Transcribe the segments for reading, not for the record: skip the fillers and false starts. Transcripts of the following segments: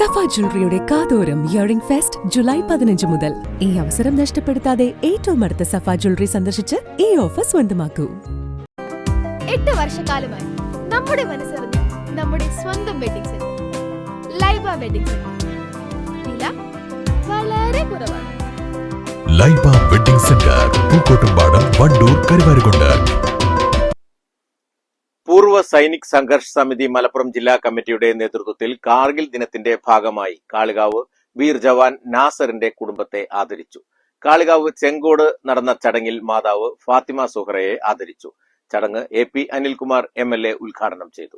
സഫ ജ്വല്ലറിയുടെ കാതോരം earring fest July 15 മുതൽ. ഈ അവസരം നഷ്ടപ്പെടുത്താതെ ഏറ്റവും അടുത്ത സഫ ജ്വല്ലറി സന്ദർശിച്ച് ഈ ഓഫർ സ്വന്തമാക്കൂ. 8 വർഷക്കാലമായി നമ്മുടെ മനസ്സറിഞ്ഞ നമ്മുടെ സ്വന്തം wedding centre Laiba wedding centre. വില വളരെ കുറവാണ്. Laiba wedding centre, Pookkottumpadam, Wandoor, Karuvarakundu. പൂർവ്വ സൈനിക് സംഘർഷ് സമിതി മലപ്പുറം ജില്ലാ കമ്മിറ്റിയുടെ നേതൃത്വത്തിൽ കാർഗിൽ ദിനത്തിന്റെ ഭാഗമായി കാളികാവ് വീർ ജവാൻ നാസറിന്റെ കുടുംബത്തെ ആദരിച്ചു. കാളികാവ് ചെങ്കോട് നടന്ന ചടങ്ങിൽ മാതാവ് ഫാത്തിമ സുഹറയെ ആദരിച്ചു. ചടങ്ങ് AP അനിൽകുമാർ MLA ഉദ്ഘാടനം ചെയ്തു.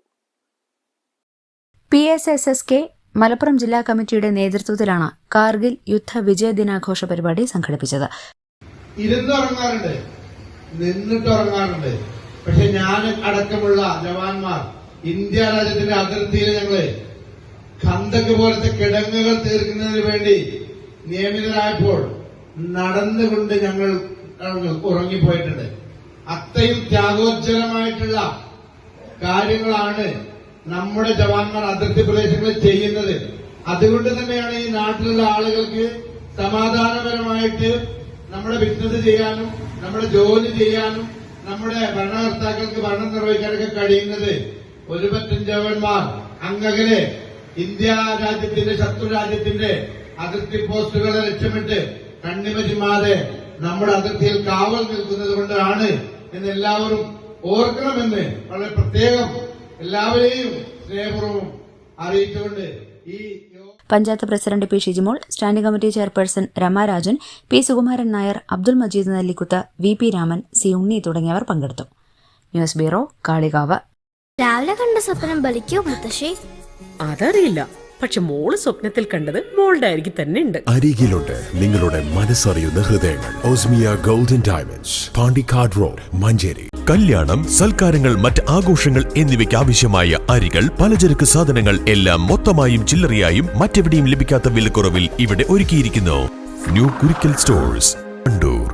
PSSSK മലപ്പുറം ജില്ലാ കമ്മിറ്റിയുടെ നേതൃത്വത്തിലാണ് കാർഗിൽ യുദ്ധ വിജയ ദിനാഘോഷ പരിപാടി സംഘടിപ്പിച്ചത്. ഇരുന്നുറങ്ങാറുണ്ട്, നിന്നിട്ടുറങ്ങാറുണ്ട്. പക്ഷെ ഞാൻ അടക്കമുള്ള ജവാന്മാർ ഇന്ത്യ രാജ്യത്തിന്റെ അതിർത്തിയിൽ ഞങ്ങള് ഖന്തക് പോലത്തെ കിടങ്ങുകൾ തീർക്കുന്നതിന് വേണ്ടി നിയമിതരായപ്പോൾ നടന്നുകൊണ്ട് ഞങ്ങൾ ഉറങ്ങിപ്പോയിട്ടുണ്ട്. അത്രയും ത്യാഗോജ്ജലമായിട്ടുള്ള കാര്യങ്ങളാണ് നമ്മുടെ ജവാന്മാർ അതിർത്തി പ്രദേശങ്ങളിൽ ചെയ്യുന്നത്. അതുകൊണ്ട് തന്നെയാണ് ഈ നാട്ടിലുള്ള ആളുകൾക്ക് സമാധാനപരമായിട്ട് നമ്മുടെ ബിസിനസ് ചെയ്യാനും നമ്മുടെ ജോലി ചെയ്യാനും നമ്മുടെ ഭരണകർത്താക്കൾക്ക് ഭരണം നിർവഹിക്കാനൊക്കെ കഴിയുന്നത്. ഒരുപറ്റം ജവാന്മാർ അങ്ങകലെ ഇന്ത്യ രാജ്യത്തിന്റെ ശത്രു രാജ്യത്തിന്റെ അതിർത്തി പോസ്റ്റുകളെ ലക്ഷ്യമിട്ട് കണ്ണിമചിമാതെ നമ്മുടെ അതിർത്തിയിൽ കാവൽ നിൽക്കുന്നത് കൊണ്ടാണ് എന്ന് എല്ലാവരും ഓർക്കണമെന്ന് വളരെ പ്രത്യേകം എല്ലാവരെയും സ്നേഹപൂർവ്വം അറിയിച്ചുകൊണ്ട് ഈ panchayat president P. Shijimol, standing committee chairperson Ramarajan, P. Sukumaran Nair, Abdul Majeed Nellikuth, VP Raman, C. ഉണ്ണി തുടങ്ങിയവർ പങ്കെടുത്തു. News bureau, Kalikavu. രാവിലെ കണ്ട സ്വപ്നം ബലിക്കോ മുത്തശ്ശി? അതറിയില്ല, പക്ഷെ മോള് സ്വപ്നത്തിൽ കണ്ടത് മോളുടെ അരികിൽ തന്നെ ഉണ്ട്. അരികിലുണ്ട് നിങ്ങളുടെ മനസ്സറിയുന്ന ഹൃദയങ്ങൾ. Osmiya Golden Diamonds, Pandikkad Road, Manjeri. കല്യാണം, സൽക്കാരങ്ങൾ, മറ്റ് ആഘോഷങ്ങൾ എന്നിവയ്ക്ക് ആവശ്യമായ അരികൾ, പലചരക്ക് സാധനങ്ങൾ എല്ലാം മൊത്തമായും ചില്ലറയായും മറ്റെവിടെയും ലഭിക്കാത്ത വിലക്കുറവിൽ ഇവിടെ ഒരുക്കിയിരിക്കുന്നു. New Kurikkal stores, Wandoor.